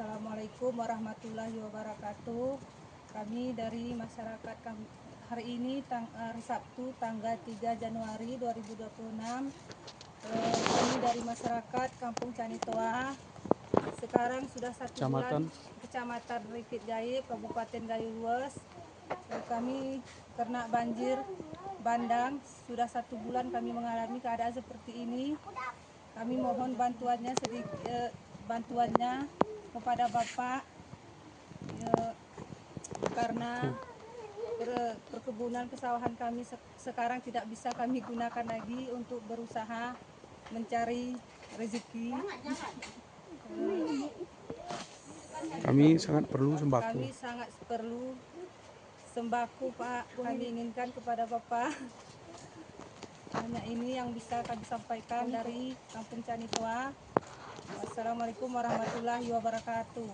Assalamualaikum warahmatullahi wabarakatuh. Kami dari masyarakat hari ini hari Sabtu tanggal 3 Januari 2026. Kami dari masyarakat Kampung Canitoa. Sekarang sudah 1 bulan Kecamatan Ripit Gaib, Kabupaten Gayo Luas. Kami kena banjir bandang. Sudah 1 bulan kami mengalami keadaan seperti ini. Kami mohon bantuannya kepada Bapak karena perkebunan kesawahan kami sekarang tidak bisa kami gunakan lagi untuk berusaha mencari rezeki. Kami sangat perlu sembako. Kami sangat perlu sembako, Pak. Kami inginkan kepada Bapak. Hanya ini yang bisa kami sampaikan dari Kampung Canitoa. Wassalamualaikum warahmatullahi wabarakatuh.